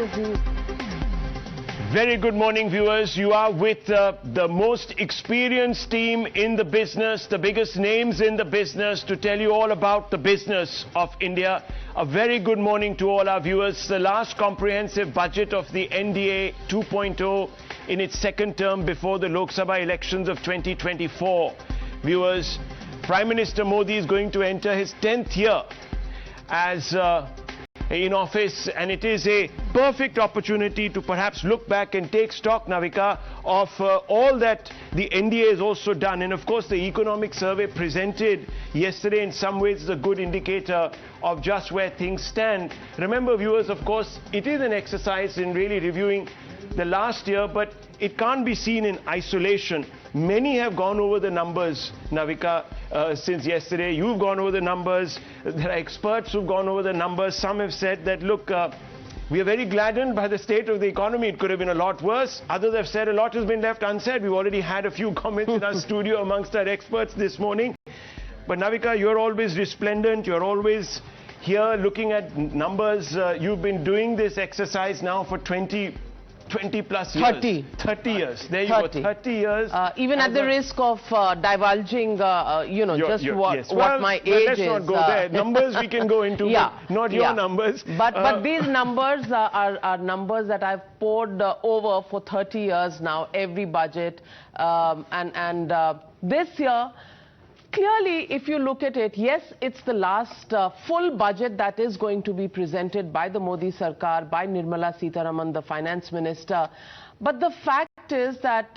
Santosh. Very good morning, viewers. You are with the most experienced team in the business, the biggest names in the business, to tell you all about the business of India. A very good morning to all our viewers. The last comprehensive budget of the NDA 2.0 in its second term before the Lok Sabha elections of 2024. Viewers, Prime Minister Modi is going to enter his 10th year as in office, and it is a perfect opportunity to perhaps look back and take stock, Navika, of all that the NDA has also done. And of course, the economic survey presented yesterday in some ways is a good indicator of just where things stand. Remember, viewers, of course, it is an exercise in really reviewing the last year, but it can't be seen in isolation. Many have gone over the numbers, Navika, since yesterday. You've gone over the numbers. There are experts who've gone over the numbers. Some have said that, look, we are very gladdened by the state of the economy. It could have been a lot worse. Others have said a lot has been left unsaid. We've already had a few comments in our studio amongst our experts this morning. But Navika, you're always resplendent. You're always here looking at numbers. You've been doing this exercise now for 20 plus years. 30 years. There you go, 30 years. Even at the risk of divulging, what my age is. Let's not go there. Numbers we can go into, but not your numbers. But these numbers are numbers that I've poured over for 30 years now, every budget. This year, clearly, if you look at it, yes, it's the last full budget that is going to be presented by the Modi Sarkar, by Nirmala Sitharaman, the finance minister. But the fact is that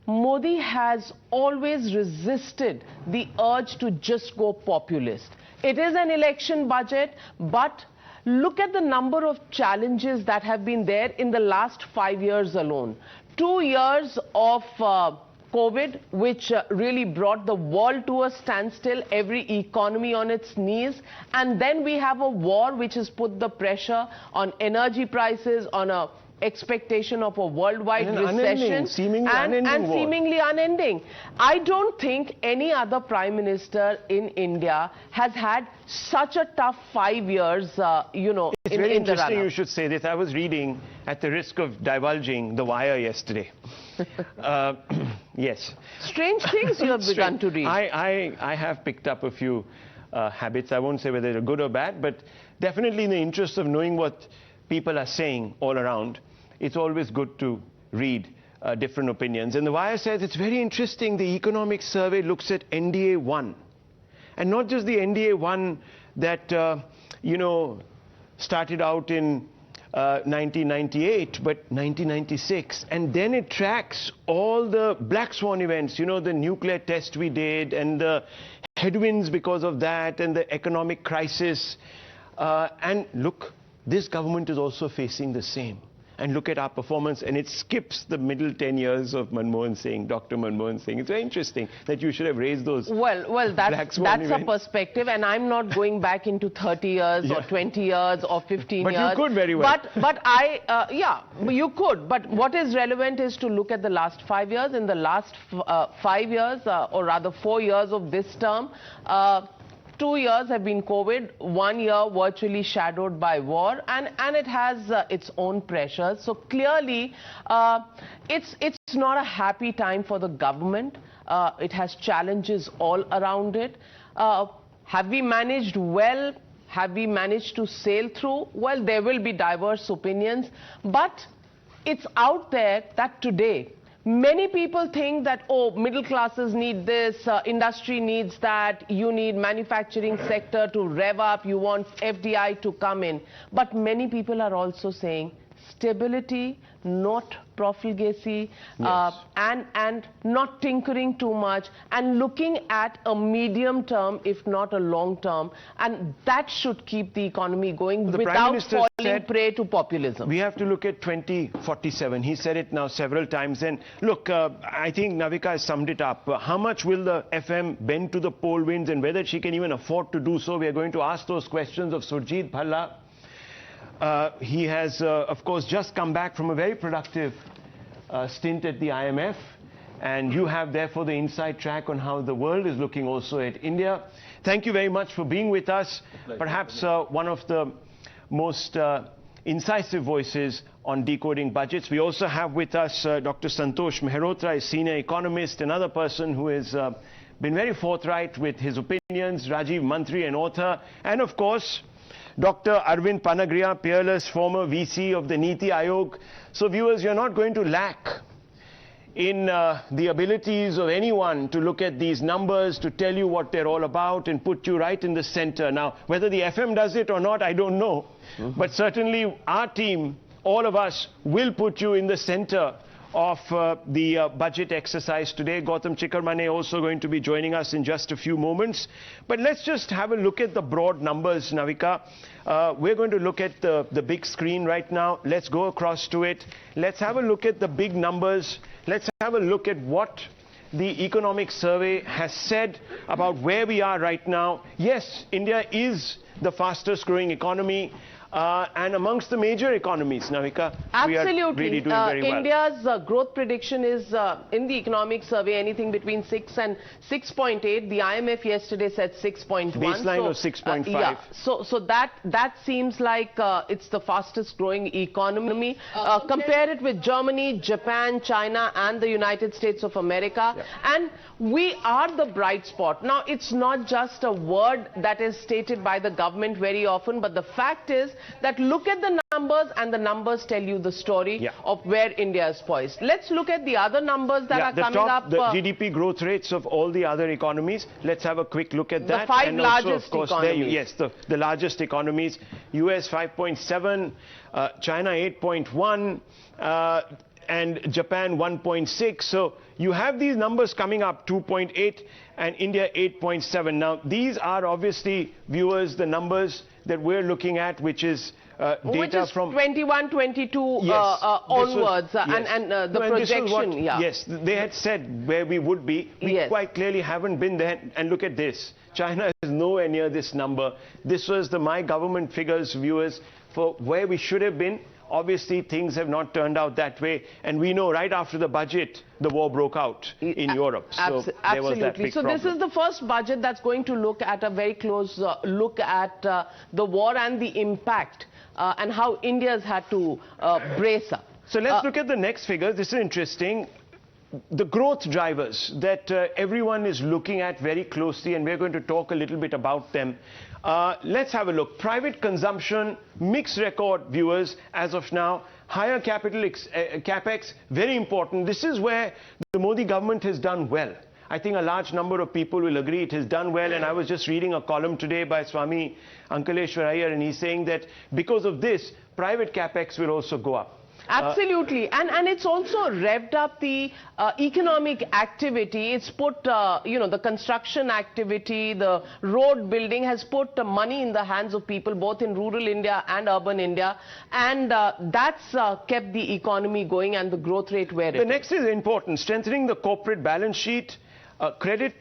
Modi has always resisted the urge to just go populist. It is an election budget, but look at the number of challenges that have been there in the last 5 years alone. 2 years of COVID, which really brought the world to a standstill, every economy on its knees. And then we have a war which has put the pressure on energy prices, on a expectation of a worldwide recession, seemingly unending. I don't think any other prime minister in India has had such a tough 5 years, It's very interesting you should say this. I was reading, at the risk of divulging, The Wire yesterday. Yes. Strange things you have begun to read. I have picked up a few habits. I won't say whether they're good or bad, but definitely in the interest of knowing what people are saying all around, it's always good to read different opinions. And The Wire says it's very interesting. The economic survey looks at NDA 1. And not just the NDA 1 that, started out in 1998, but 1996. And then it tracks all the black swan events, the nuclear test we did, and the headwinds because of that, and the economic crisis. And look, this government is also facing the same. And look at our performance, and it skips the middle 10 years of Manmohan Singh, Dr. Manmohan Singh. It's very interesting that you should have raised those. Well, that's a perspective, and I'm not going back into 30 years or 20 years or 15 years. But you could very well. But you could. But what is relevant is to look at the last 5 years. In the last 5 years, or rather 4 years of this term, 2 years have been COVID, 1 year virtually shadowed by war, and it has its own pressures. So clearly, it's not a happy time for the government. It has challenges all around it. Have we managed well? Have we managed to sail through? Well, there will be diverse opinions, but it's out there that today, many people think that, middle classes need this, industry needs that, you need manufacturing sector to rev up, you want FDI to come in. But many people are also saying stability, not profligacy, and not tinkering too much, and looking at a medium term, if not a long term, and that should keep the economy going without falling prey to populism. We have to look at 2047. He said it now several times. And look, I think Navika has summed it up. How much will the FM bend to the pole winds, and whether she can even afford to do so? We are going to ask those questions of Surjit Bhalla. He has, of course, just come back from a very productive stint at the IMF, and you have therefore the inside track on how the world is looking also at India. Thank you very much for being with us. Perhaps one of the most incisive voices on decoding budgets. We also have with us Dr. Santosh Mehrotra, a senior economist, another person who has been very forthright with his opinions, Rajiv Mantri, an author, and of course, Dr. Arvind Panagriya, peerless former VC of the Niti Aayog. So viewers, you're not going to lack in the abilities of anyone to look at these numbers, to tell you what they're all about and put you right in the center. Now, whether the FM does it or not, I don't know. But certainly our team, all of us, will put you in the center of the budget exercise today. Gautam Chikarmane also going to be joining us in just a few moments. But let's just have a look at the broad numbers, Navika. We're going to look at the big screen right now. Let's go across to it. Let's have a look at the big numbers. Let's have a look at what the economic survey has said about where we are right now. Yes, India is the fastest growing economy. And amongst the major economies, Navika, absolutely. We are really doing very well. India's growth prediction is in the economic survey anything between 6 and 6.8. The IMF yesterday said 6.1. Baseline of 6.5. Yeah. So that seems like it's the fastest growing economy. Compare it with Germany, Japan, China, and the United States of America. Yeah. And we are the bright spot. Now, it's not just a word that is stated by the government very often, but the fact is that look at the numbers and the numbers tell you the story of where India is poised. Let's look at the other numbers that are coming up. The GDP growth rates of all the other economies. Let's have a quick look at that. The five largest of course, economies. The largest economies. US 5.7, China 8.1, and Japan 1.6. So you have these numbers coming up, 2.8 and India 8.7. Now, these are obviously, viewers, the numbers that we're looking at, which is data from 21, 22 onwards, and the projection. Yes, they had said where we would be. We quite clearly haven't been there. And look at this. China is nowhere near this number. This was the My Government figures, viewers, for where we should have been. Obviously, things have not turned out that way. And we know right after the budget, the war broke out in Europe. So there was that big problem. This is the first budget that's going to look at a very close look at the war and the impact and how India's had to brace up. So let's look at the next figure. This is interesting. The growth drivers that everyone is looking at very closely, and we're going to talk a little bit about them. Let's have a look. Private consumption, mixed record, viewers, as of now. Higher capex, very important. This is where the Modi government has done well. I think a large number of people will agree it has done well. And I was just reading a column today by Swami Ankaleshwar Iyer, and he's saying that because of this, private capex will also go up. Absolutely. And it's also revved up the economic activity. It's put, the construction activity, the road building has put money in the hands of people, both in rural India and urban India. And that's kept the economy going and the growth rate where it is. The next is important, strengthening the corporate balance sheet. Credit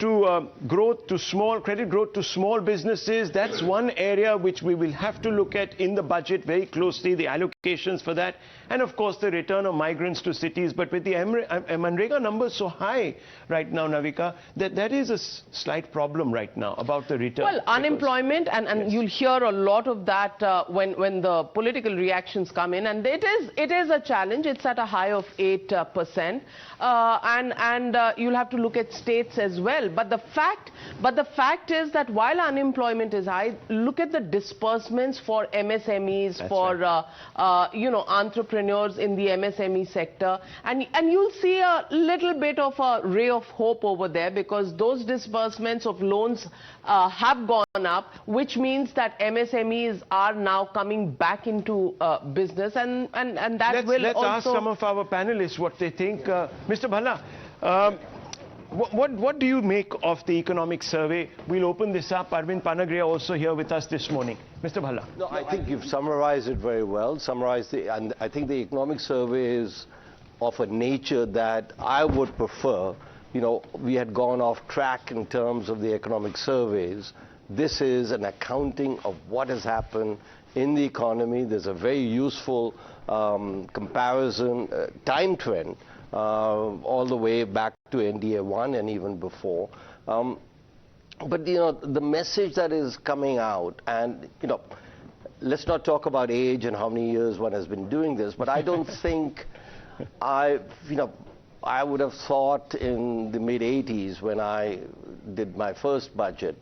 growth to small businesses. That's one area which we will have to look at in the budget very closely, the allocations for that, and of course the return of migrants to cities. But with the Manrega numbers so high right now, Navika, that is a slight problem right now about the return. Well, unemployment, and you'll hear a lot of that when the political reactions come in, and it is a challenge. It's at a high of 8%, and you'll have to look at states as well. But the fact is that while unemployment is high, look at the disbursements for MSMEs, entrepreneurs in the MSME sector, and you'll see a little bit of a ray of hope over there, because those disbursements of loans have gone up, which means that MSMEs are now coming back into business, and that will let's also... ask some of our panelists what they think. Mr. Bhalla, what do you make of the economic survey? We'll open this up. Arvind Panagriya also here with us this morning. Mr. Bhalla. No, I think you've summarized it very well. And I think the economic survey is of a nature that I would prefer. We had gone off track in terms of the economic surveys. This is an accounting of what has happened in the economy. There's a very useful comparison time trend all the way back to NDA 1 and even before. But the message that is coming out, and let's not talk about age and how many years one has been doing this, but I don't think I would have thought in the mid-80s when I did my first budget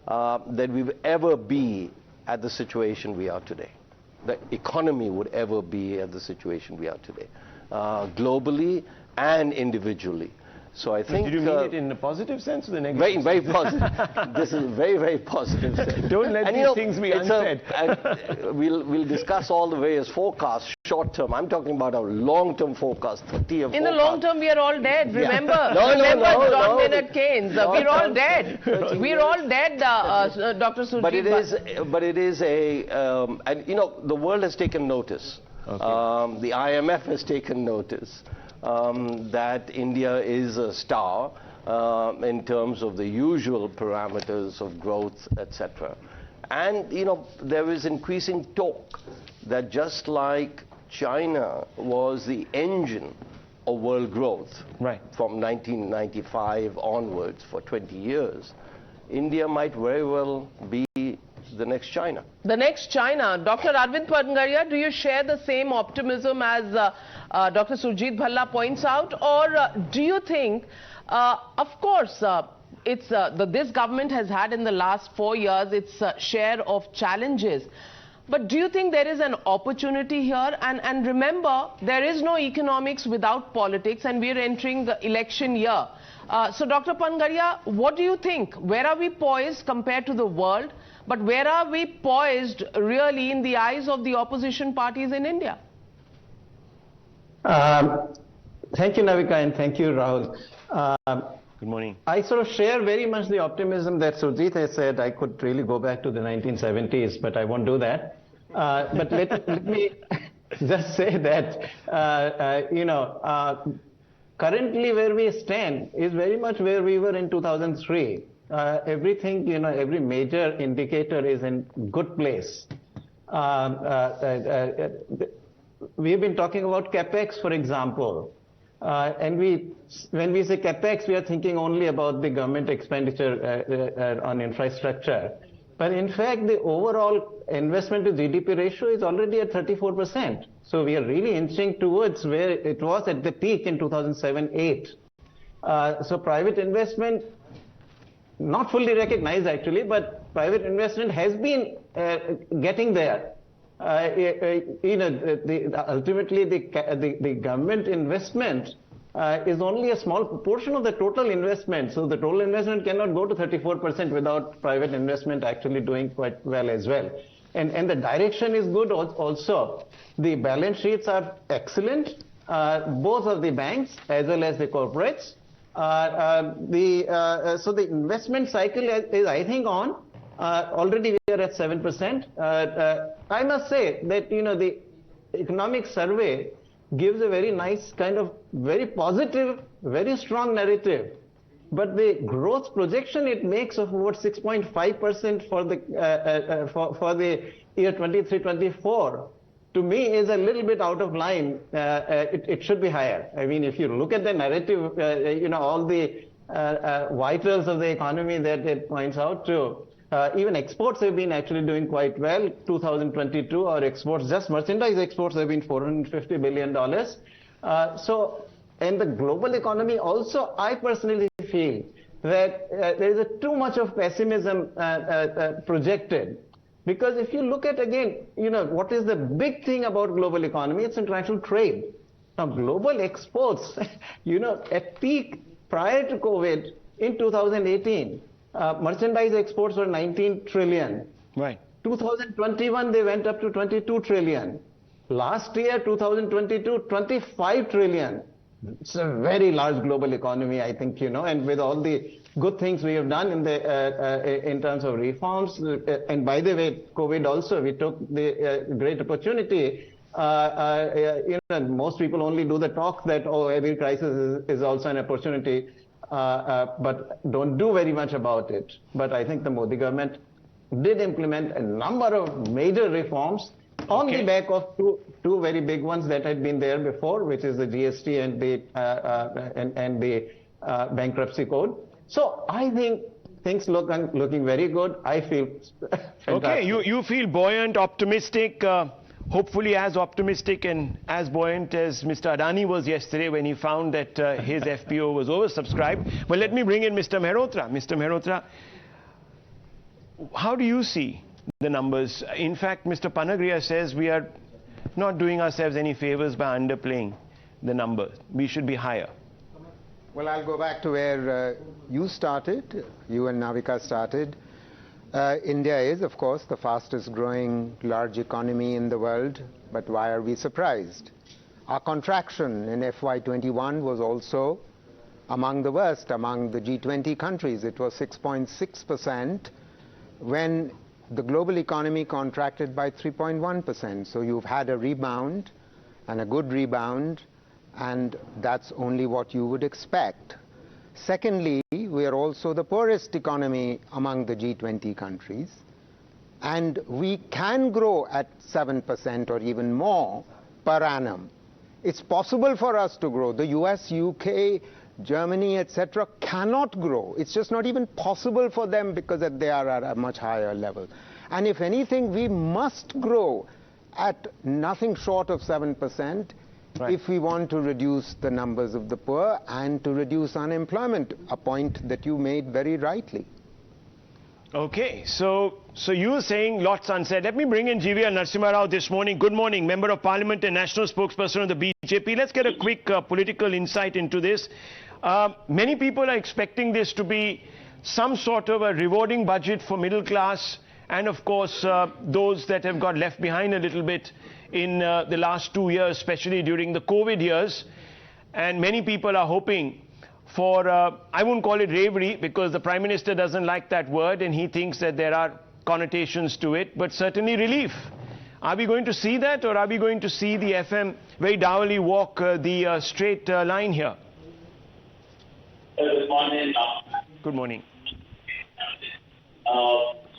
that we would ever be at the situation we are today. The economy would ever be at the situation we are today, globally and individually. So I think... Did you mean it in a positive sense or the negative very, sense? very positive. This is a very, very positive sense. Don't let these things be unsaid. We'll discuss all the various forecasts, short term. I'm talking about a long-term forecast, 30-year forecast. In the long term, we are all dead. Remember? No, John Maynard Keynes. We're all dead. We're all dead, Dr. Surjit. But it is a... and, the world has taken notice. Okay. The IMF has taken notice. That India is a star in terms of the usual parameters of growth, etc. And, there is increasing talk that just like China was the engine of world growth from 1995 onwards for 20 years, India might very well be the next China. The next China. Dr. Arvind Pangaria, do you share the same optimism as Dr. Surjit Bhalla points out? Or do you think, of course, this government has had in the last 4 years its share of challenges. But do you think there is an opportunity here? And remember, there is no economics without politics, and we are entering the election year. So, Dr. Pangaria, what do you think? Where are we poised compared to the world? But where are we poised really in the eyes of the opposition parties in India? Thank you, Navika, and thank you, Rahul. Good morning. I sort of share very much the optimism that Surjit has said. I could really go back to the 1970s, but I won't do that. But let me just say that, currently where we stand is very much where we were in 2003. Everything, every major indicator is in good place. We've been talking about capex, for example, and when we say capex, we are thinking only about the government expenditure on infrastructure. But in fact, the overall investment to GDP ratio is already at 34%. So we are really inching towards where it was at the peak in 2007-8. So private investment, not fully recognized actually, but private investment has been getting there. Ultimately, the government investment is only a small proportion of the total investment. So the total investment cannot go to 34% without private investment actually doing quite well as well. And the direction is good also. The balance sheets are excellent, both of the banks as well as the corporates. So the investment cycle is, I think, on. Already we are at 7%. I must say that, the economic survey gives a very nice kind of very positive, very strong narrative. But the growth projection it makes of about 6.5% for the year 23-24, to me is a little bit out of line. It should be higher. I mean, if you look at the narrative, all the vitals of the economy that it points out to, even exports have been actually doing quite well. 2022, our exports, just merchandise exports, have been $450 billion. And the global economy also, I personally feel that there is too much of pessimism projected. Because if you look at, again, what is the big thing about global economy? It's international trade. Now, global exports, at peak prior to COVID in 2018, merchandise exports were 19 trillion. Right. 2021, they went up to 22 trillion. Last year, 2022, 25 trillion. It's a very large global economy, I think, and with all the good things we have done in terms of reforms. And by the way, COVID also, we took the great opportunity. Most people only do the talk that, every crisis is also an opportunity, but don't do very much about it. But I think the Modi government did implement a number of major reforms on the back of two very big ones that had been there before, which is the GST and the bankruptcy code. So I think things looking very good. I feel fantastic. Okay, you feel buoyant, optimistic, hopefully as optimistic and as buoyant as Mr. Adani was yesterday when he found that his FPO was oversubscribed. Well, let me bring in Mr. Mehrotra. Mr. Mehrotra, how do you see the numbers? In fact, Mr. Panagria says we are not doing ourselves any favors by underplaying the numbers. We should be higher. Well, I'll go back to where you started, you and Navika started. India is, of course, the fastest growing large economy in the world, but why are we surprised? Our contraction in FY21 was also among the worst among the G20 countries. It was 6.6% when the global economy contracted by 3.1%. So you've had a rebound, and a good rebound, and that's only what you would expect. Secondly, we are also the poorest economy among the G20 countries, and we can grow at 7% or even more per annum. It's possible for us to grow. The US, UK, Germany, etc. cannot grow. It's just not even possible for them because they are at a much higher level. And if anything, we must grow at nothing short of 7%. Right. If we want to reduce the numbers of the poor and to reduce unemployment, a point that you made very rightly. Okay, so you were saying lots unsaid. Let me bring in GVR Narasimha Rao this morning. Good morning, Member of Parliament and National Spokesperson of the BJP. Let's get a quick political insight into this. Many people are expecting this to be some sort of a rewarding budget for middle class and, of course, those that have got left behind a little bit in the last 2 years, especially during the COVID years. And many people are hoping for, I won't call it bravery because the Prime Minister doesn't like that word and he thinks that there are connotations to it, but certainly relief. Are we going to see that, or are we going to see the FM very dourly walk the straight line here? Good morning. Good morning.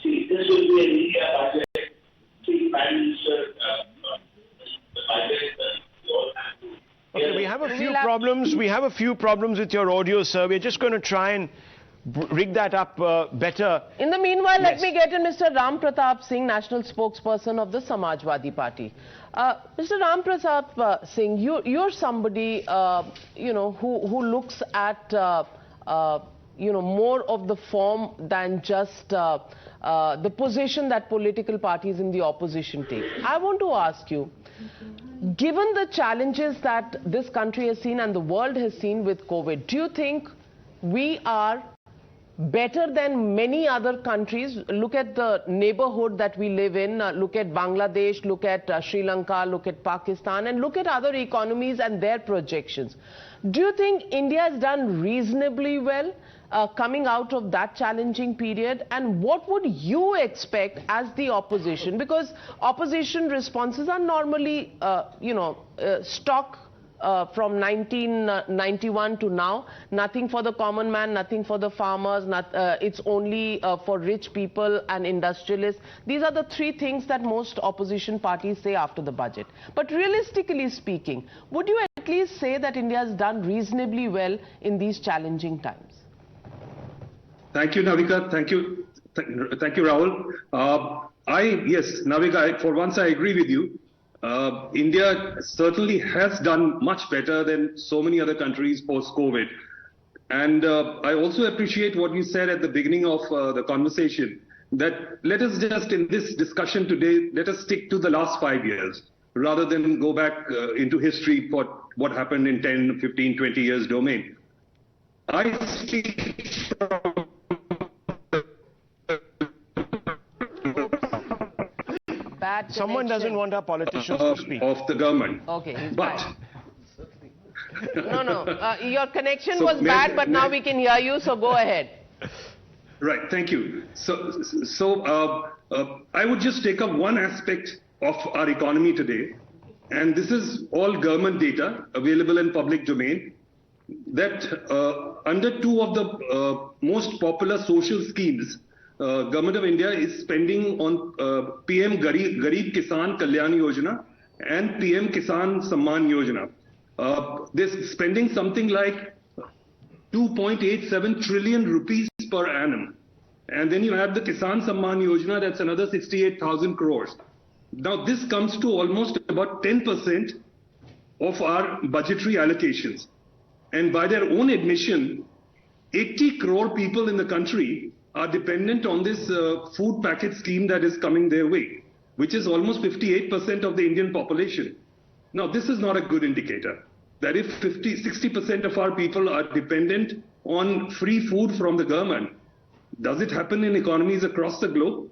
See, this will be an India budget. See, Prime Minister, the budget. Okay, we have a few problems. We have a few problems with your audio, sir. We're just going to try and rig that up better. In the meanwhile, let me get in Mr. Ram Pratap Singh, National Spokesperson of the Samajwadi Party. Mr. Ram Pratap Singh, you're somebody, who looks at, more of the form than just the position that political parties in the opposition take. I want to ask you, given the challenges that this country has seen and the world has seen with COVID, do you think we are better than many other countries? Look at the neighborhood that we live in, look at Bangladesh, look at Sri Lanka, look at Pakistan, and look at other economies and their projections. Do you think India has done reasonably well coming out of that challenging period? And what would you expect as the opposition? Because opposition responses are normally, stock from 1991 to now. Nothing for the common man, nothing for the farmers, it's only for rich people and industrialists. These are the three things that most opposition parties say after the budget. But realistically speaking, would you at least say that India has done reasonably well in these challenging times? Thank you, Navika. Thank you, Rahul. Yes, Navika, for once I agree with you. India certainly has done much better than so many other countries post-COVID. And I also appreciate what you said at the beginning of the conversation, that let us just, in this discussion today, let us stick to the last 5 years, rather than go back into history for what happened in 10, 15, 20 years domain. I speak from Someone doesn't want our politicians to speak. Of the government. Okay, but your connection was bad, but now we can hear you, so go ahead. Right, thank you. So I would just take up one aspect of our economy today, and this is all government data available in public domain, that under two of the most popular social schemes, Government of India is spending on PM Garib Kisan Kalyan Yojana and PM Kisan Samman Yojana. They're spending something like 2.87 trillion rupees per annum And then you have the Kisan Samman Yojana, that's another 68,000 crores. Now this comes to almost about 10% of our budgetary allocations. And by their own admission, 80 crore people in the country are dependent on this food packet scheme that is coming their way, which is almost 58% of the Indian population. Now this is not a good indicator that if 60% of our people are dependent on free food from the government, does it happen in economies across the globe?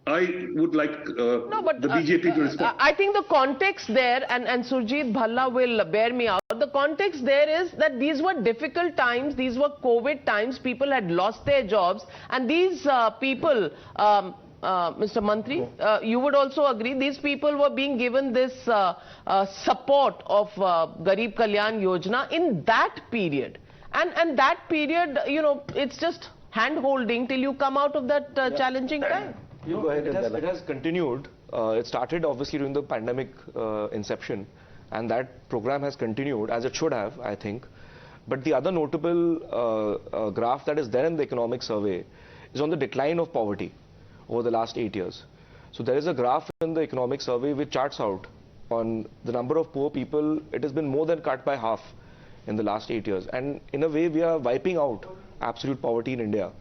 I would like the BJP to respond. I think the context there, and Surjit Bhalla will bear me out, the context there is that these were difficult times, these were COVID times, people had lost their jobs, and these people, Mr. Mantri, you would also agree, these people were being given this support of Garib Kalyan Yojana in that period. And that period, you know, it's just hand-holding till you come out of that challenging time. You go ahead. It has continued. It started obviously during the pandemic inception, and that program has continued as it should have, I think. But the other notable graph that is there in the economic survey is on the decline of poverty over the last 8 years. So there is a graph in the economic survey which charts out on the number of poor people. It has been more than cut by half in the last 8 years. And in a way, we are wiping out absolute poverty in India.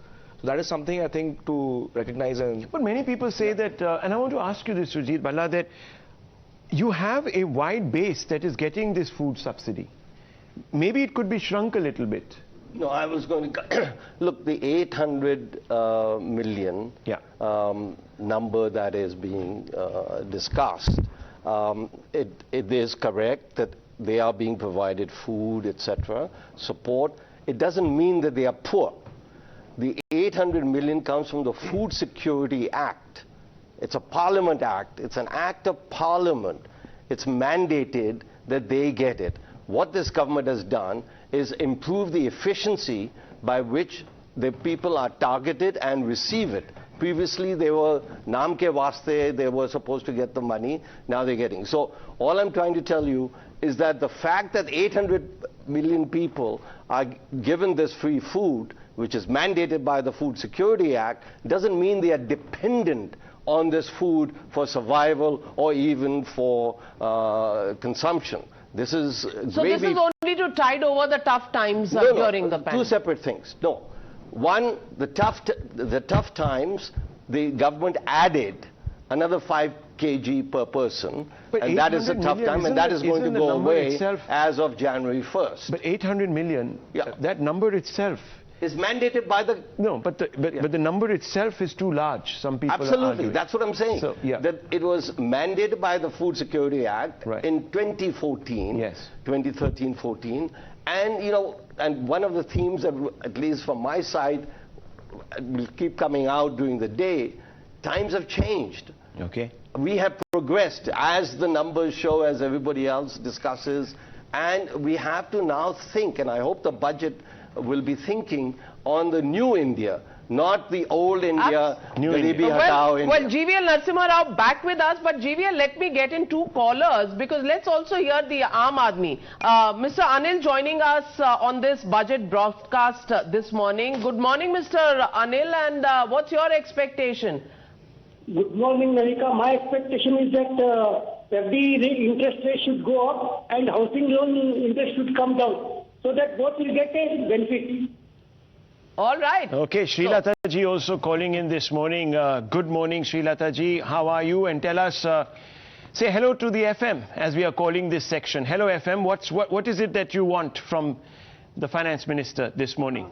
So that is something I think to recognize. But many people say that, and I want to ask you this, Surjit Bhalla, that you have a wide base that is getting this food subsidy. Maybe it could be shrunk a little bit. No, I was going to look, the 800 million number that is being discussed, it is correct that they are being provided food, etc., support. It doesn't mean that they are poor. The 800 million comes from the Food Security Act. It's a Parliament Act. It's an act of Parliament. It's mandated that they get it. What this government has done is improve the efficiency by which the people are targeted and receive it. Previously, they were naam ke vaste, they were supposed to get the money. Now they're getting. So all I'm trying to tell you is that the fact that 800 million people are given this free food, which is mandated by the Food Security Act, doesn't mean they are dependent on this food for survival or even for consumption. This is so this is only to tide over the tough times during the pandemic. Two separate things. No. One, the tough times, the government added another 5 kg per person, but and that is a tough time, and that is going to go away as of January 1st. But 800 million, that number itself is mandated by the... No, but the number itself is too large, some people Absolutely, are arguing. That's what I'm saying. So, that it was mandated by the Food Security Act in 2014, 2013-14, and, you know, and one of the themes that, at least from my side, will keep coming out during the day, times have changed. Okay. We have progressed, as the numbers show, as everybody else discusses, and we have to now think, and I hope the budget will be thinking on the new India, not the old India, Garibi Hatao India. Well, GVL Narasimha Rao back with us, but GVL, let me get in 2 callers, because let's also hear the Aam Aadmi. Mr. Anil joining us on this budget broadcast this morning. Good morning, Mr. Anil, and what's your expectation? Good morning, Navika. My expectation is that FD interest rate should go up and housing loan interest should come down, so that both will get a benefit. All right. Okay, Srilata ji also calling in this morning. Good morning, Srilata ji. How are you? And tell us, say hello to the FM as we are calling this section. Hello, FM. What is it that you want from the Finance Minister this morning?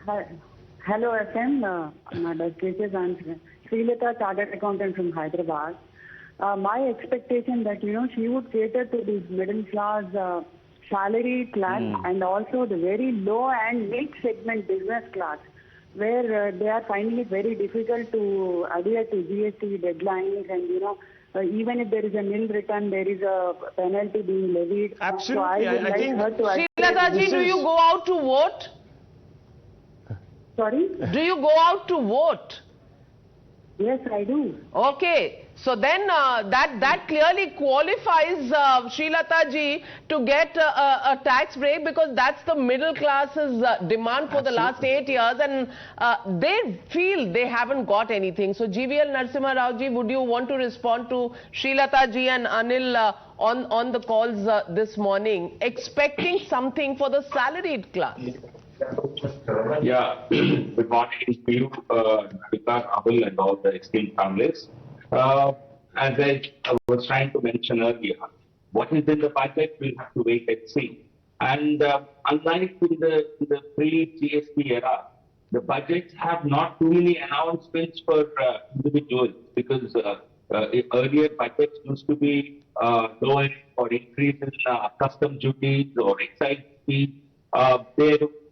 Hello, FM. My best wishes. I'm Srilata, Chartered Accountant from Hyderabad. My expectation that, you know, she would cater to these middle class salary class and also the very low and mid segment business class, where they are finding it very difficult to adhere to GST deadlines, and, you know, even if there is a nil return, there is a penalty being levied. Absolutely. So I would like her to... Srilata ji, do you go out to vote? Sorry? Do you go out to vote? Yes, I do. Okay. So then that clearly qualifies Srilata ji to get a tax break, because that's the middle class's demand for the last 8 years, and they feel they haven't got anything. So GVL Narasimha Rao ji, would you want to respond to Srilata ji and Anil on the calls this morning, expecting something for the salaried class? Yeah, good morning to you, Navika, Abul, and all the esteemed panelists. As I was trying to mention earlier, what is in the budget, we'll have to wait and see. And unlike in the pre-GST era, the budgets have not too many announcements for individuals, because earlier budgets used to be lower or increase in custom duties or excise fees.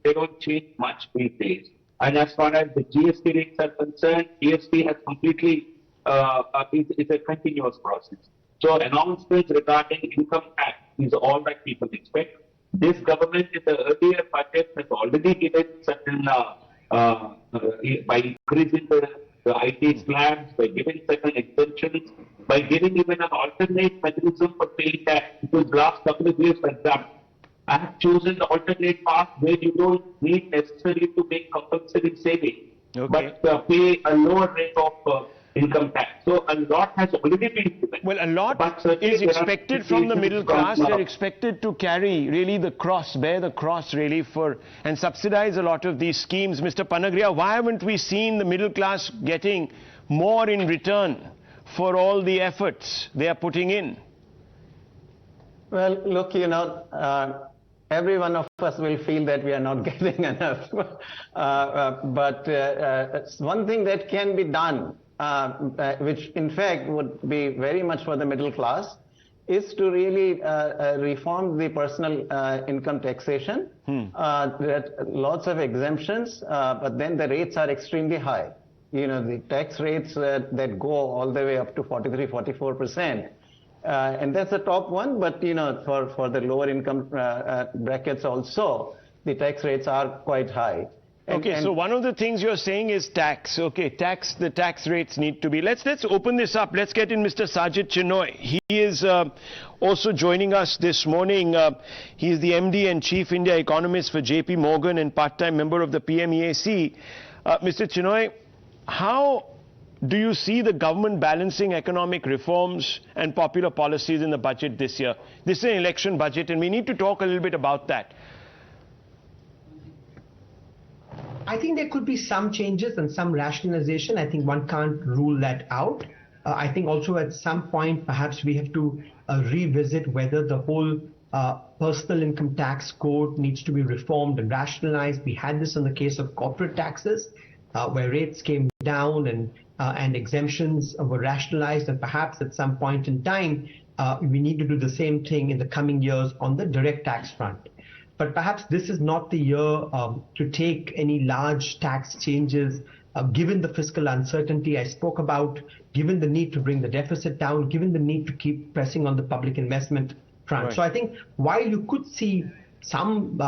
They don't change much these days. And as far as the GST rates are concerned, GST has completely, it's a continuous process. So announcements regarding income tax is all that people expect. This government in the earlier budget has already given certain, by increasing the IT slabs, by giving certain exemptions, by giving even an alternate mechanism for paying tax. Because last couple of years, for example, I have chosen the alternate path where you don't need necessarily to make compulsory saving, but pay a lower rate of income tax. So a lot has already been given. Well, a lot is expected from the middle class. They're expected to carry really the cross, bear the cross really for, and subsidize a lot of these schemes. Mr. Panagria, why haven't we seen the middle class getting more in return for all the efforts they are putting in? Well, look, every one of us will feel that we are not getting enough. But one thing that can be done, which in fact would be very much for the middle class, is to really reform the personal income taxation. There are lots of exemptions, but then the rates are extremely high. The tax rates that go all the way up to 43–44%. And that's the top one, but for the lower income brackets also, the tax rates are quite high. So one of the things you're saying is tax. The tax rates need to be. Let's open this up. Let's get in Mr. Sajid Chinoy. He is also joining us this morning. He is the MD and Chief India Economist for JP Morgan and part-time member of the PMEAC. Mr. Chinoy, how do you see the government balancing economic reforms and popular policies in the budget this year? This is an election budget, and we need to talk a little bit about that. I think there could be some changes and some rationalization. I think one can't rule that out. I think also at some point, perhaps we have to revisit whether the whole personal income tax code needs to be reformed and rationalized. We had this in the case of corporate taxes, where rates came down and exemptions were rationalized, and perhaps at some point in time, we need to do the same thing in the coming years on the direct tax front. But perhaps this is not the year to take any large tax changes, given the fiscal uncertainty I spoke about, given the need to bring the deficit down, given the need to keep pressing on the public investment front. Right. So I think while you could see some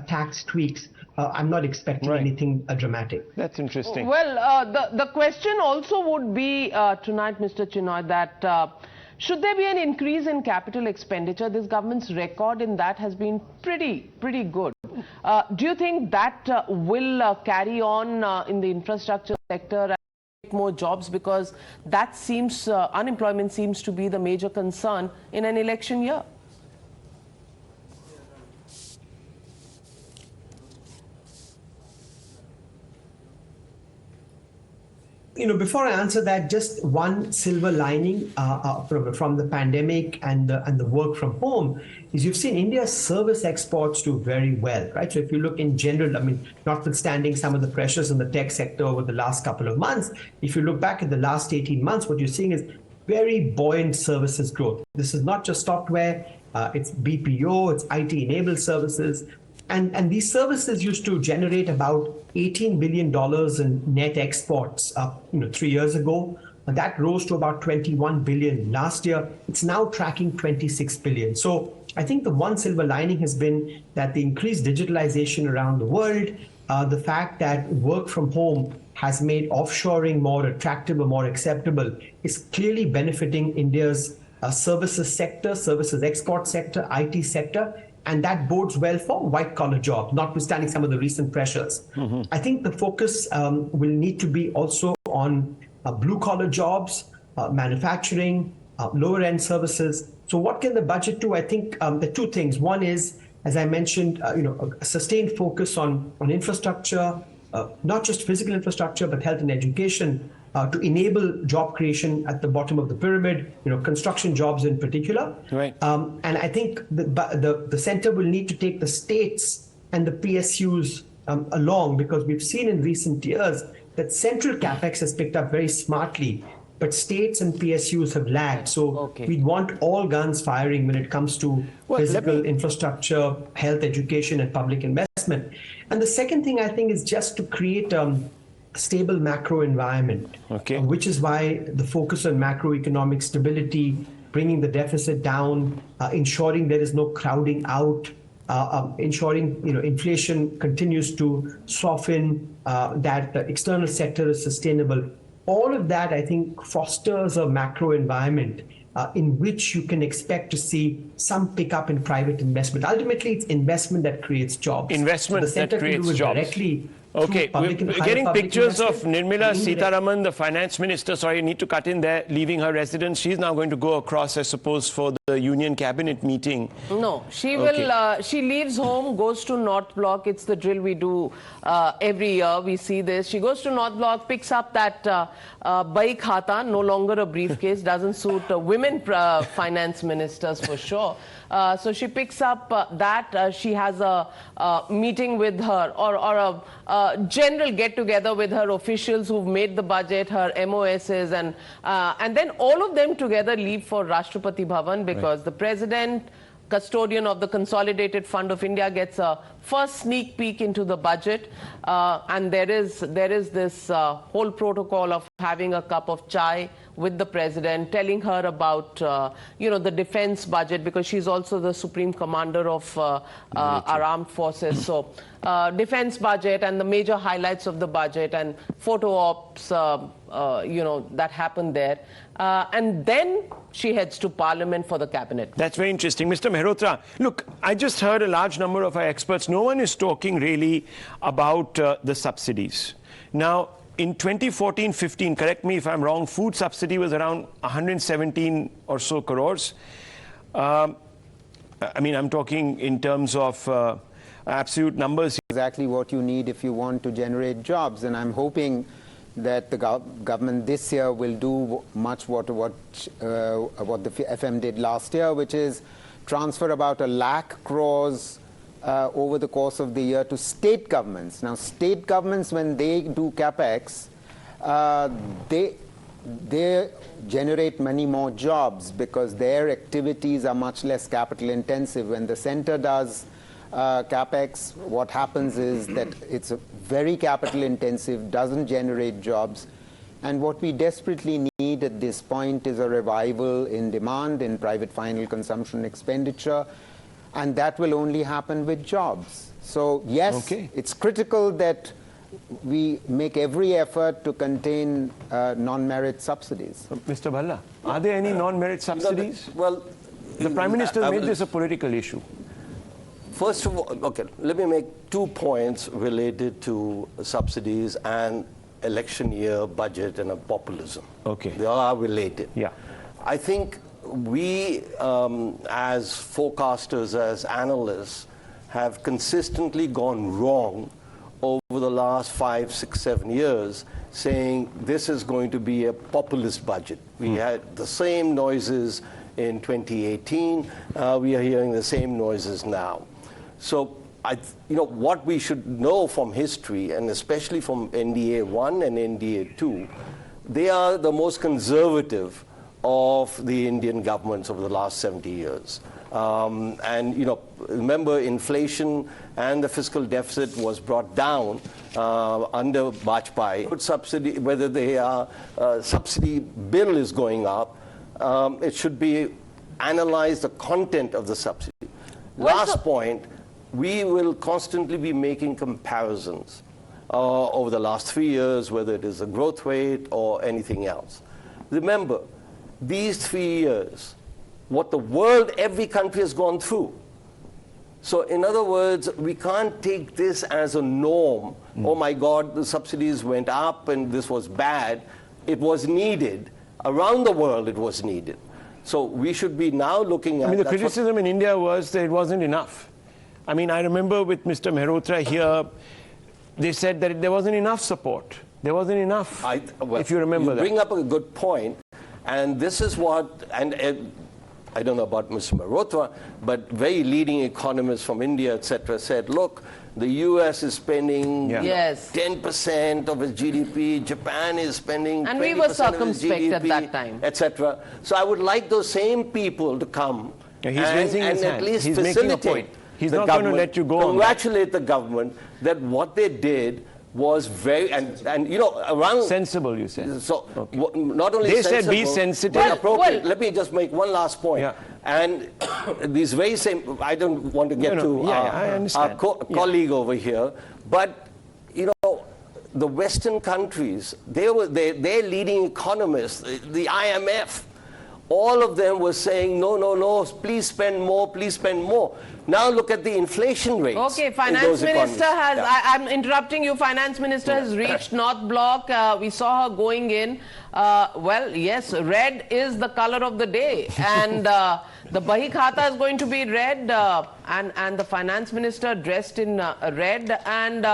tax tweaks, I'm not expecting anything dramatic. That's interesting. Well, the question also would be tonight, Mr. Chinoy, that should there be an increase in capital expenditure? This government's record in that has been pretty good. Do you think that will carry on in the infrastructure sector and create more jobs? Because that seems, unemployment seems to be the major concern in an election year. Before I answer that, just one silver lining from the pandemic and the work from home is you've seen India's service exports do very well, right? So if you look in general, notwithstanding some of the pressures in the tech sector over the last couple of months, if you look back at the last 18 months, what you're seeing is very buoyant services growth. This is not just software, it's BPO, it's IT-enabled services. And these services used to generate about $18 billion in net exports 3 years ago. And that rose to about 21 billion last year. It's now tracking 26 billion. So I think the one silver lining has been that the increased digitalization around the world, the fact that work from home has made offshoring more attractive or more acceptable is clearly benefiting India's services sector, services export sector, IT sector, and that bodes well for white-collar jobs, notwithstanding some of the recent pressures. I think the focus will need to be also on blue-collar jobs, manufacturing, lower-end services. So what can the budget do? I think there are two things. One is, as I mentioned, a sustained focus on infrastructure, not just physical infrastructure, but health and education, to enable job creation at the bottom of the pyramid, construction jobs in particular. Right. And I think the center will need to take the states and the PSUs along, because we've seen in recent years that central capex has picked up very smartly, but states and PSUs have lagged. So we want all guns firing when it comes to physical infrastructure, health, education, and public investment. And the second thing I think is just to create stable macro environment, which is why the focus on macroeconomic stability, bringing the deficit down, ensuring there is no crowding out, ensuring inflation continues to soften, that the external sector is sustainable. All of that, I think, fosters a macro environment in which you can expect to see some pickup in private investment. Ultimately, it's investment that creates jobs. Investment so that creates jobs. Directly. Okay, we're getting pictures of Nirmala Sitharaman, the finance minister. Sorry, I need to cut in there, leaving her residence. She's now going to go across, I suppose, for the union cabinet meeting. No, she will. She leaves home, goes to North Block. It's the drill we do every year. We see this. She goes to North Block, picks up that bike khata, no longer a briefcase, doesn't suit women finance ministers for sure. So she picks up that. She has a meeting with her, or a general get-together with her officials who've made the budget, her MOSs, and then all of them together leave for Rashtrapati Bhavan, because the president, custodian of the Consolidated Fund of India, gets a first sneak peek into the budget, and there is this whole protocol of having a cup of chai with the president, telling her about the defense budget, because she's also the supreme commander of our armed forces. So defense budget and the major highlights of the budget and photo ops that happened there, and then she heads to Parliament for the cabinet. That's very interesting. Mr. Mehrotra, look, I just heard a large number of our experts. No one is talking really about the subsidies. Now, in 2014-15, correct me if I'm wrong, food subsidy was around 117 or so crores. I mean, I'm talking in terms of absolute numbers. Exactly what you need if you want to generate jobs, and I'm hoping that the government this year will do much what the FM did last year, which is transfer about 1 lakh crores over the course of the year to state governments. Now, state governments, when they do capex, they generate many more jobs because their activities are much less capital intensive. When the center does capex, what happens is that it's very capital intensive, doesn't generate jobs. And what we desperately need at this point is a revival in demand, in private final consumption expenditure. And that will only happen with jobs. So, yes, it's critical that we make every effort to contain non-merit subsidies. Mr. Bhalla, are there any non-merit subsidies? Well, the Prime Minister made this a political issue. First of all, let me make 2 points related to subsidies and election year budget and populism. They are related. Yeah. I think we, as forecasters, as analysts, have consistently gone wrong over the last 5, 6, 7 years, saying this is going to be a populist budget. We had the same noises in 2018. We are hearing the same noises now. So, what we should know from history, and especially from NDA 1 and NDA 2, they are the most conservative of the Indian governments over the last 70 years. Remember, inflation and the fiscal deficit was brought down under Vajpayee. Subsidy, whether they are subsidy bill is going up, it should be analyzed the content of the subsidy. Last point, we will constantly be making comparisons over the last 3 years, whether it is a growth rate or anything else. Remember, these 3 years, what the world, every country has gone through. So in other words, we can't take this as a norm. Oh my God, the subsidies went up and this was bad. It was needed. Around the world it was needed. So we should be now looking at... I mean, the criticism in India was that it wasn't enough. I mean, I remember with Mr. Mehrotra here, they said that there wasn't enough support. There wasn't enough, if you remember that. You bring up a good point, and this is what... I don't know about Mr. Mehrotra, but very leading economists from India, etc., said, look, the US is spending 10% of its GDP, Japan is spending 20% and we were circumspect of its GDP, at that time, etc. So I would like those same people to come and at least facilitate. He's not going to let you go on that. Congratulate the government that what they did was very, and you know, around... Sensible, you said. So, not only they sensible, said be sensitive. But appropriate. Let me just make one last point. Yeah. And these very same, I don't want to get to our colleague over here, but, you know, the Western countries, their leading economists, the IMF, all of them were saying, no, no, no, please spend more, please spend more. Now look at the inflation rates. Okay, Finance Minister has, I'm interrupting you, Finance Minister has reached North Block. We saw her going in. Well, yes, red is the color of the day. And the Bahi Khata is going to be red. And the Finance Minister dressed in red. And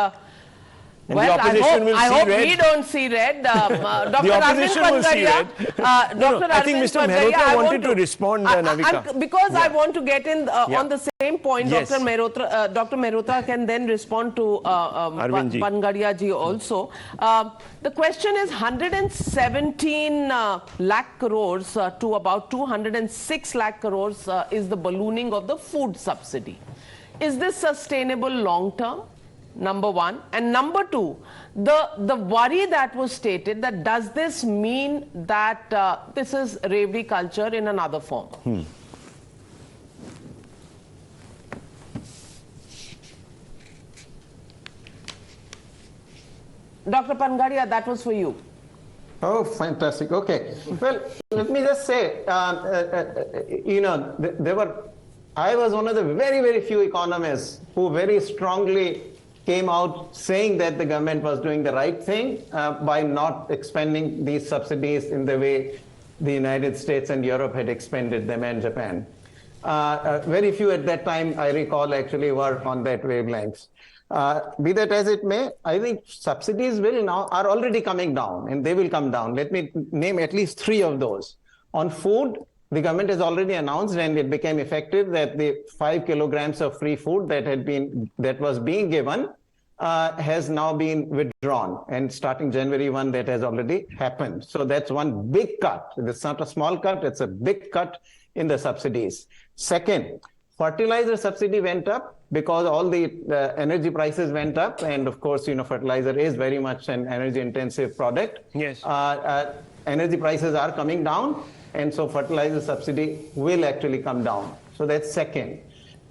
well, I hope we don't see red. Dr. The opposition will see red. I think Mr. Mehrotra wanted to respond, Navika. Because I want to get in on the same point, Dr. Mehrotra can then respond to Pangadia ji also. The question is 117 lakh crores to about 206 lakh crores is the ballooning of the food subsidy. Is this sustainable long term? Number one. And number two, the worry that was stated, that does this mean that this is Revdi culture in another form? Dr. Pangadia, that was for you. Oh, fantastic. Okay. Well, let me just say, you know, I was one of the very, very few economists who very strongly came out saying that the government was doing the right thing by not expending these subsidies in the way the United States and Europe had expended them, and Japan. Very few at that time, I recall, actually were on that wavelength. Be that as it may, I think subsidies are already coming down, and they will come down. Let me name at least 3 of those. On food, the government has already announced, and it became effective, that the 5 kilograms of free food that was being given has now been withdrawn. And starting January 1, that has already happened. So that's one big cut. It's not a small cut, it's a big cut in the subsidies. Second, fertilizer subsidy went up because all the energy prices went up. And of course, you know, fertilizer is very much an energy intensive product. Yes. Energy prices are coming down, and so fertilizer subsidy will actually come down. So that's second.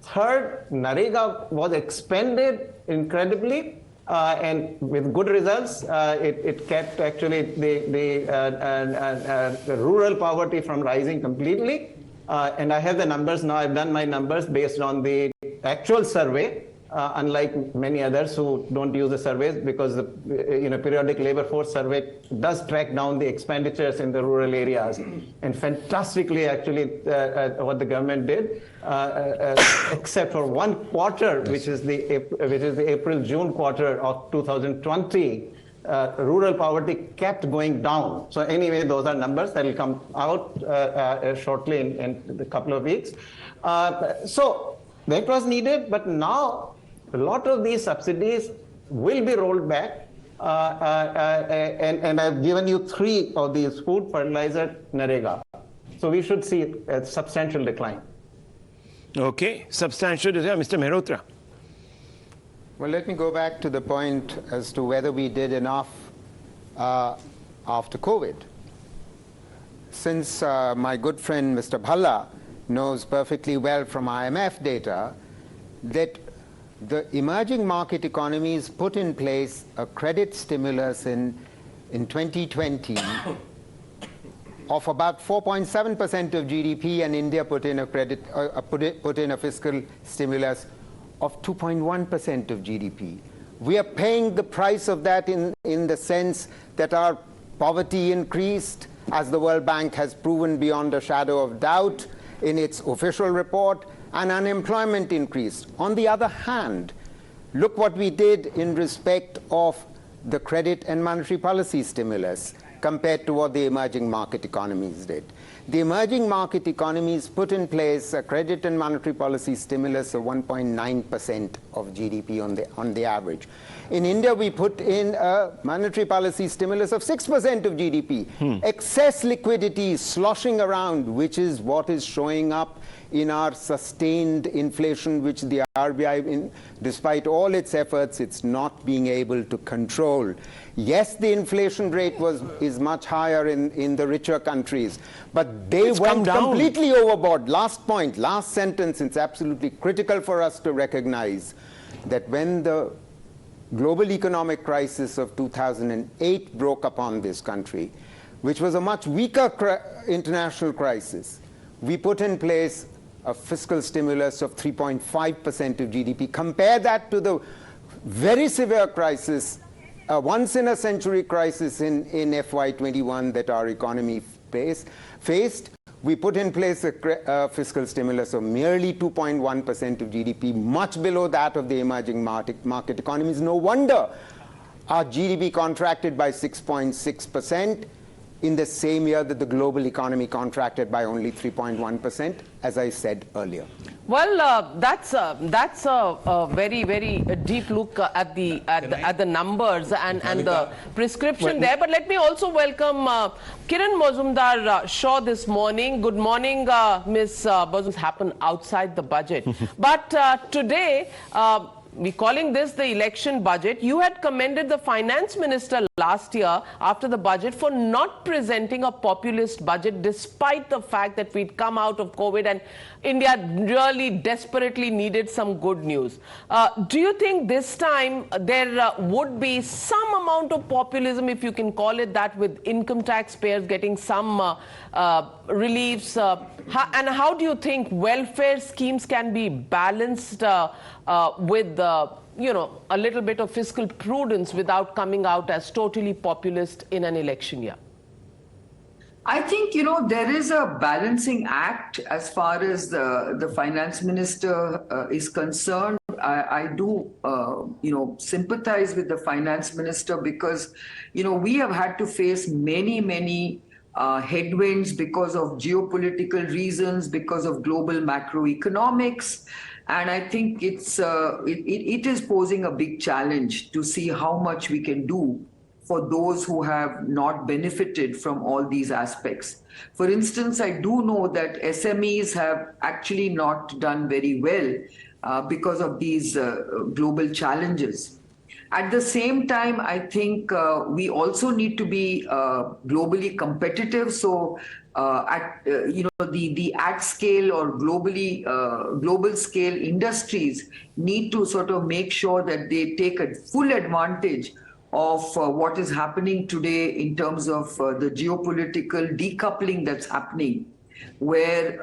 Third, Narega was expended incredibly and with good results. It kept actually the rural poverty from rising completely. And I have the numbers now. I've done my numbers based on the actual survey, unlike many others who don't use the surveys, because the periodic labor force survey does track down the expenditures in the rural areas. And fantastically, actually, what the government did, except for one quarter, which is the April-June quarter of 2020, rural poverty kept going down. So anyway, those are numbers that will come out shortly in a couple of weeks. So that was needed, but now a lot of these subsidies will be rolled back. And I've given you 3 of these: food, fertilizer, Narega. So we should see a substantial decline. Okay, substantial decline. Mr. Mehrotra. Well, let me go back to the point as to whether we did enough after COVID. Since my good friend Mr. Bhalla knows perfectly well from IMF data that the emerging market economies put in place a credit stimulus in 2020 of about 4.7% of GDP, and India put in a fiscal stimulus of 2.1% of GDP. We are paying the price of that in the sense that our poverty increased, as the World Bank has proven beyond a shadow of doubt in its official report, and unemployment increased. On the other hand, look what we did in respect of the credit and monetary policy stimulus compared to what the emerging market economies did. The emerging market economies put in place a credit and monetary policy stimulus of 1.9% of GDP on the average. In India, we put in a monetary policy stimulus of 6% of GDP. Excess liquidity sloshing around, which is what is showing up in our sustained inflation, which the RBI, despite all its efforts, it's not being able to control. Yes, the inflation rate is much higher in the richer countries, but they went completely overboard. Last point, last sentence, it's absolutely critical for us to recognize that when the global economic crisis of 2008 broke upon this country, which was a much weaker international crisis, we put in place a fiscal stimulus of 3.5% of GDP. Compare that to the very severe crisis, a once-in-a-century crisis in FY21 that our economy faced. We put in place a fiscal stimulus of merely 2.1% of GDP, much below that of the emerging market economies. No wonder our GDP contracted by 6.6%. in the same year that the global economy contracted by only 3.1%, as I said earlier. Well, that's a very, very deep look at the numbers and the prescription there. But let me also welcome Kiran Mazumdar-Shaw this morning. Good morning, Ms. Mazumdar. Happened outside the budget, but today. We're calling this the election budget. You had commended the finance minister last year after the budget for not presenting a populist budget, despite the fact that we'd come out of COVID and India really desperately needed some good news. Do you think this time there would be some amount of populism, if you can call it that, with income taxpayers getting some reliefs? And how do you think welfare schemes can be balanced with a little bit of fiscal prudence without coming out as totally populist in an election year? I think, there is a balancing act as far as the finance minister is concerned. I do, sympathize with the finance minister because, we have had to face many headwinds because of geopolitical reasons, because of global macroeconomics. And I think it is posing a big challenge to see how much we can do for those who have not benefited from all these aspects. For instance, I do know that SMEs have actually not done very well because of these global challenges. At the same time, I think we also need to be globally competitive. So, the at scale or global scale industries need to sort of make sure that they take a full advantage of what is happening today in terms of the geopolitical decoupling that's happening, where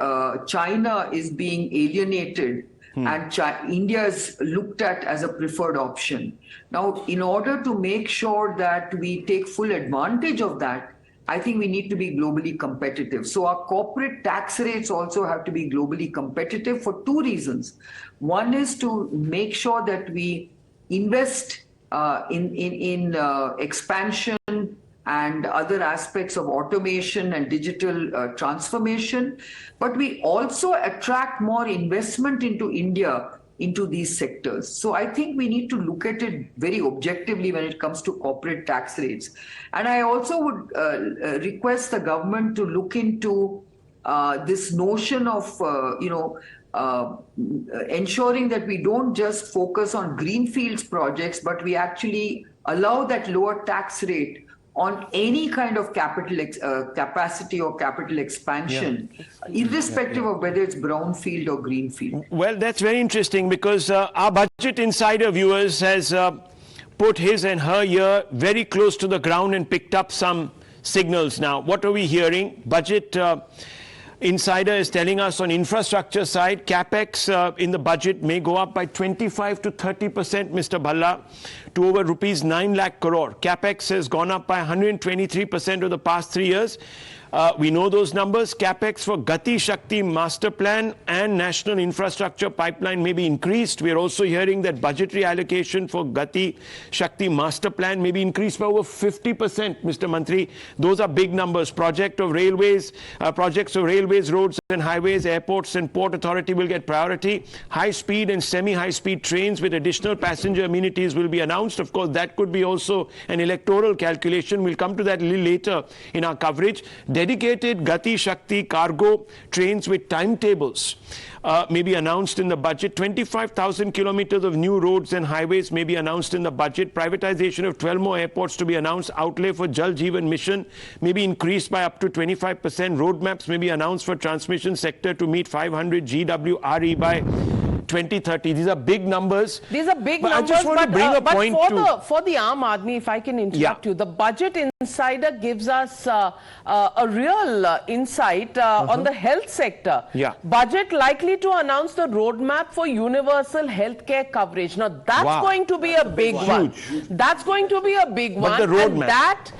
China is being alienated and India is looked at as a preferred option. Now, in order to make sure that we take full advantage of that, I think we need to be globally competitive. So our corporate tax rates also have to be globally competitive for two reasons. One is to make sure that we invest in expansion and other aspects of automation and digital transformation, but we also attract more investment into India, into these sectors. So I think we need to look at it very objectively when it comes to corporate tax rates. And I also would request the government to look into this notion of, ensuring that we don't just focus on greenfields projects, but we actually allow that lower tax rate on any kind of capacity or capital expansion, irrespective of whether it's brownfield or greenfield. Well, that's very interesting because our Budget Insider viewers has put his and her ear very close to the ground and picked up some signals. Now, what are we hearing? Budget Insider is telling us on infrastructure side, capex in the budget may go up by 25 to 30%, Mr. Bhalla, to over rupees 9 lakh crore. Capex has gone up by 123% over the past 3 years. We know those numbers. Capex for Gati Shakti Master Plan and National Infrastructure Pipeline may be increased. We are also hearing that budgetary allocation for Gati Shakti Master Plan may be increased by over 50%, Mr. Mantri. Those are big numbers. Projects of railways, roads and highways, airports and port authority will get priority. High-speed and semi-high-speed trains with additional passenger amenities will be announced. Of course, that could be also an electoral calculation. We'll come to that a little later in our coverage. Dedicated Gati Shakti cargo trains with timetables may be announced in the budget. 25,000 kilometers of new roads and highways may be announced in the budget. Privatization of 12 more airports to be announced. Outlay for Jal Jeevan Mission may be increased by up to 25%. Roadmaps may be announced for transmission sector to meet 500 GWRE by 2030. These are big numbers. These are big but numbers, I just want to bring a point for the Aam Aadmi, if I can interrupt you, the Budget Insider gives us a real insight on the health sector. Budget likely to announce the roadmap for universal healthcare coverage. Now that's going to be a big one. That's going to be a big one. But the roadmap. And that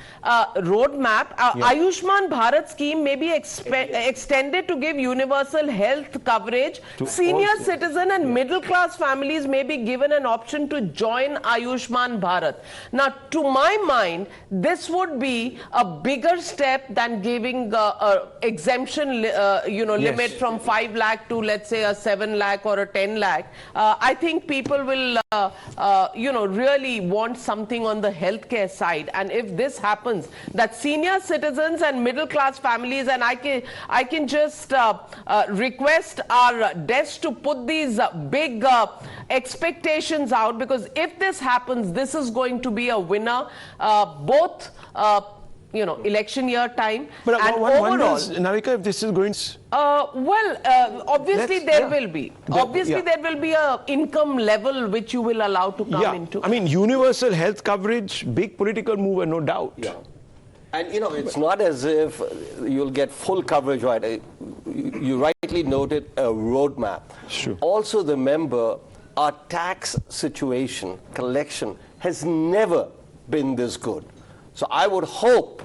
roadmap, Ayushman Bharat scheme may be extended to give universal health coverage. Senior citizen and middle class families may be given an option to join Ayushman Bharat. Now, to my mind, this would be a bigger step than giving exemption, limit from 5 lakh to, let's say, a 7 lakh or a 10 lakh. I think people will, really want something on the healthcare side. And if this happens, that senior citizens and middle class families, and I can just request our desk to put these big expectations out, because if this happens, this is going to be a winner, both election year time and overall. Navika, if this is going obviously there will be. Obviously there will be a income level which you will allow to come into. I mean, universal health coverage, big political mover, no doubt. And it's not as if you'll get full coverage, right? You rightly noted a roadmap. Sure. Also remember, our tax situation, collection, has never been this good. So I would hope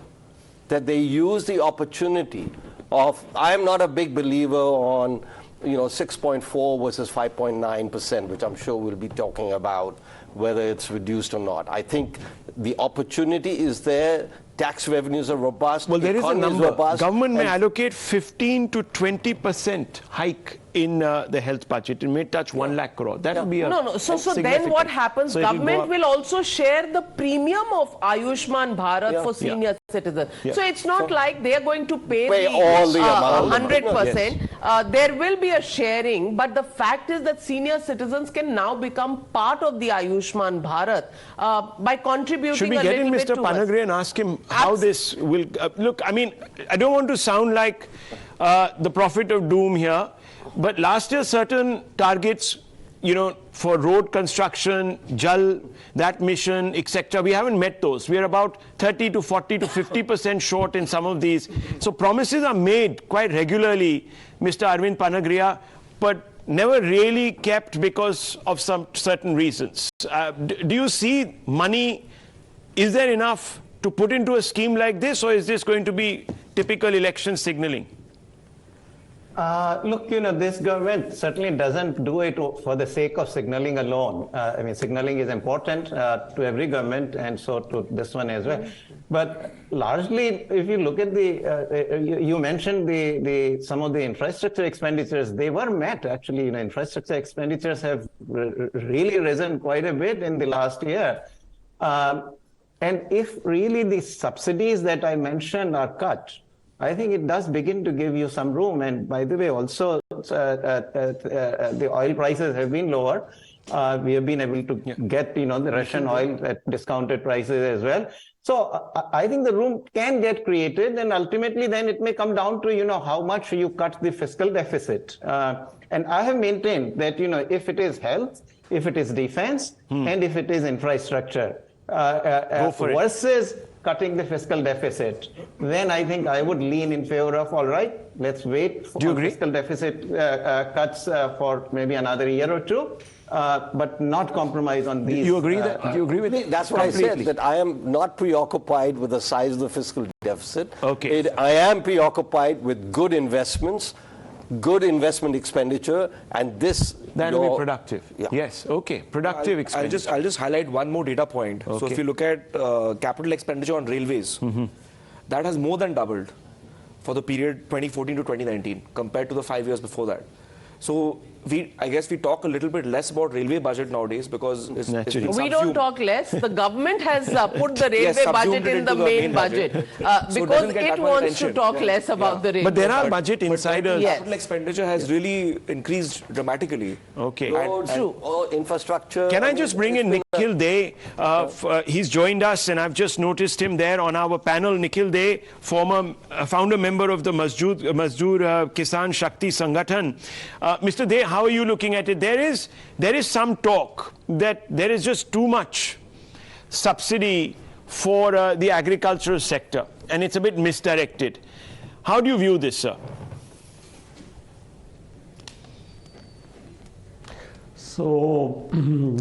that they use the opportunity of, I am not a big believer on 6.4 versus 5.9%, which I'm sure we'll be talking about, whether it's reduced or not. I think the opportunity is there. Tax revenues are robust. Well, there is a number. Robust, government may allocate 15 to 20% hike in the health budget. It may touch 1 lakh crore. That will be a So then what happens? Government will also share the premium of Ayushman Bharat for senior citizens. So it's not like they are going to pay all the amount. 100%. There will be a sharing, but the fact is that senior citizens can now become part of the Ayushman Bharat by contributing. Should we get in Mr. Panagre and ask him how this will look? I mean, I don't want to sound like the prophet of doom here, but last year certain targets, for road construction, Jal, that mission, etc., we haven't met those. We are about 30 to 40 to 50% short in some of these. So promises are made quite regularly, Mr. Arvind Panagria, but never really kept because of some certain reasons. Do you see money? Is there enough to put into a scheme like this, or is this going to be typical election signaling? Look, this government certainly doesn't do it for the sake of signaling alone. I mean, signaling is important to every government, and so to this one as well. But largely, if you look at you mentioned some of the infrastructure expenditures, they were met actually. Infrastructure expenditures have really risen quite a bit in the last year. And if really the subsidies that I mentioned are cut, I think it does begin to give you some room. And by the way, also the oil prices have been lower. We have been able to get the Russian oil at discounted prices as well. So I think the room can get created, and ultimately then it may come down to, how much you cut the fiscal deficit. And I have maintained that, if it is health, if it is defense, and if it is infrastructure, versus cutting the fiscal deficit, then I think I would lean in favor of, all right, let's wait for fiscal deficit cuts for maybe another year or two. But not compromise on these. You agree that? You agree with me? That's what completely. I said, that I am not preoccupied with the size of the fiscal deficit. Okay. I am preoccupied with good investments, good investment expenditure, and this... That will be productive. Yeah. Yes, okay. Productive expenditure. I'll just highlight one more data point. Okay. So if you look at capital expenditure on railways, that has more than doubled for the period 2014 to 2019 compared to the 5 years before that. So I guess we talk a little bit less about railway budget nowadays because it's we don't talk less. The government has put the railway budget in the main budget because it wants to talk less about the railway. But there are budget insiders. Capital expenditure has really increased dramatically. Okay. Infrastructure. Can I just bring in Nikhil Dey? He's joined us, and I've just noticed him there on our panel. Nikhil Dey, former founder member of the Mazdoor Kisan Shakti Sangathan. Mr. Dey, how are you looking at it? There is some talk that there is just too much subsidy for the agricultural sector, and it's a bit misdirected. How do you view this, sir? So,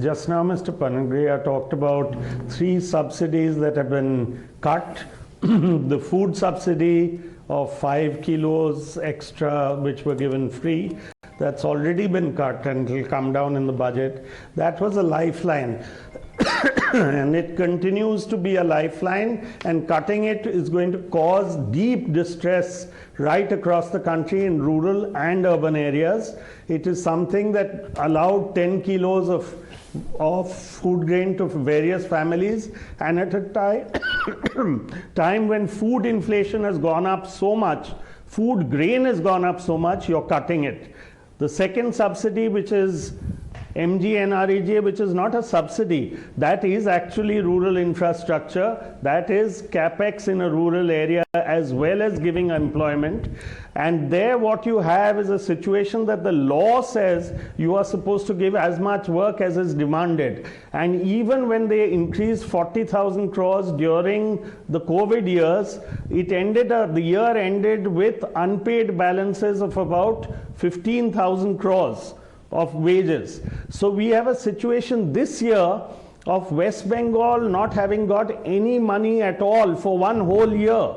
just now Mr. Panagriya talked about 3 subsidies that have been cut. The food subsidy of 5 kilos extra, which were given free. That's already been cut and it will come down in the budget. That was a lifeline. And it continues to be a lifeline, and cutting it is going to cause deep distress right across the country in rural and urban areas. It is something that allowed 10 kilos of food grain to various families, and at a time when food inflation has gone up so much, food grain has gone up so much, you're cutting it. The second subsidy, which is MGNREGA, which is not a subsidy, that is actually rural infrastructure, that is capex in a rural area as well as giving employment. And there what you have is a situation that the law says you are supposed to give as much work as is demanded. And even when they increased 40,000 crores during the COVID years, the year ended with unpaid balances of about 15,000 crores of wages. So we have a situation this year of West Bengal not having got any money at all for one whole year.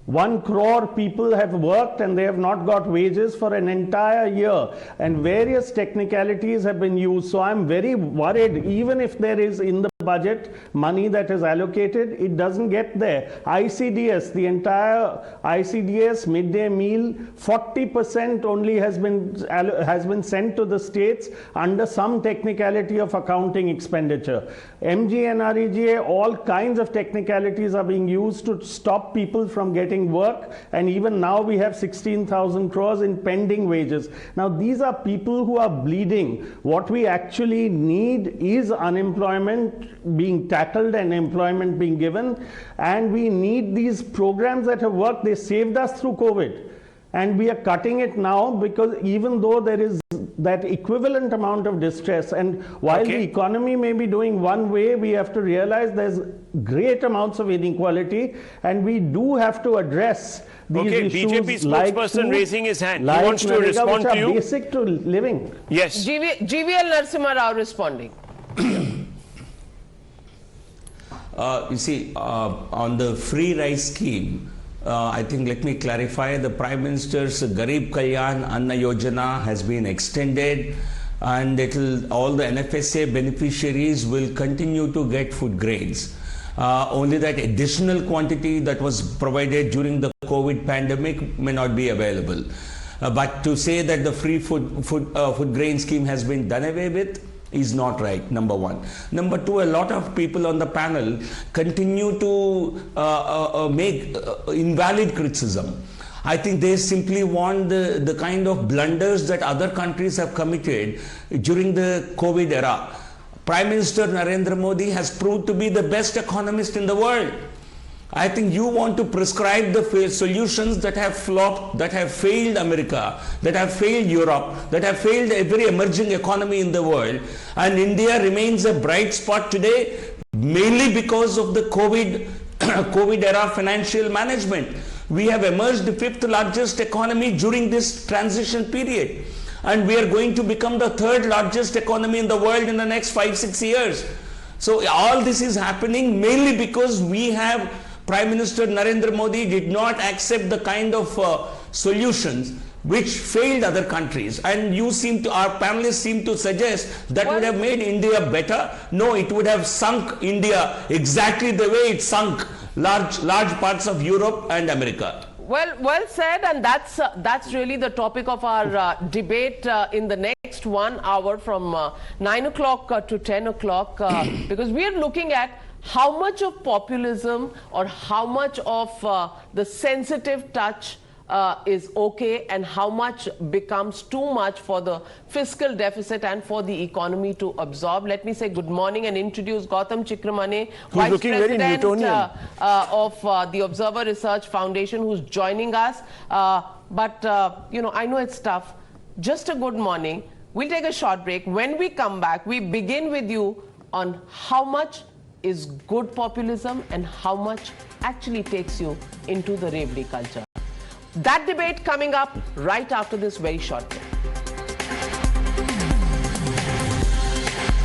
1 crore people have worked and they have not got wages for an entire year, and various technicalities have been used. So I'm very worried, even if there is in the budget money that is allocated, it doesn't get there. ICDS, the entire ICDS midday meal, 40% only has been sent to the states under some technicality of accounting expenditure. MGNREGA, all kinds of technicalities are being used to stop people from getting work, and even now we have 16,000 crores in pending wages. Now these are people who are bleeding. What we actually need is unemployment being tackled and employment being given, and we need these programs that have worked. They saved us through COVID, and we are cutting it now because even though there is that equivalent amount of distress, and while the economy may be doing one way, we have to realize there's great amounts of inequality, and we do have to address these issues. BJP spokesperson like raising his hand. He wants to respond to you. Basic to living. Yes. GVL Narasimha Rao responding. You see, on the free rice scheme, I think let me clarify, the Prime Minister's Garib Kalyan Anna Yojana has been extended, and all the NFSA beneficiaries will continue to get food grains. Only that additional quantity that was provided during the COVID pandemic may not be available. But to say that the free food grain scheme has been done away with is not right, number one. Number two, a lot of people on the panel continue to make invalid criticism. I think they simply want the kind of blunders that other countries have committed during the COVID era. Prime Minister Narendra Modi has proved to be the best economist in the world. I think you want to prescribe the solutions that have flopped, that have failed America, that have failed Europe, that have failed every emerging economy in the world. And India remains a bright spot today, mainly because of the COVID era financial management. We have emerged the 5th largest economy during this transition period. And we are going to become the 3rd largest economy in the world in the next 5-6 years. So all this is happening mainly because we have Prime Minister Narendra Modi did not accept the kind of solutions which failed other countries. And you seem to, our panelists seem to suggest that would have made India better. No, it would have sunk India exactly the way it sunk large parts of Europe and America. Well said, and that's really the topic of our debate in the next 1 hour from 9 o'clock to 10 o'clock because we are looking at how much of populism or how much of the sensitive touch is okay and how much becomes too much for the fiscal deficit and for the economy to absorb. Let me say good morning and introduce Gautam Chikramane, Vice President of the Observer Research Foundation, who's joining us. You know, I know it's tough. Just a good morning. We'll take a short break. When we come back, we begin with you on how much is good populism and how much actually takes you into the Revdi culture. That debate coming up right after this very short break.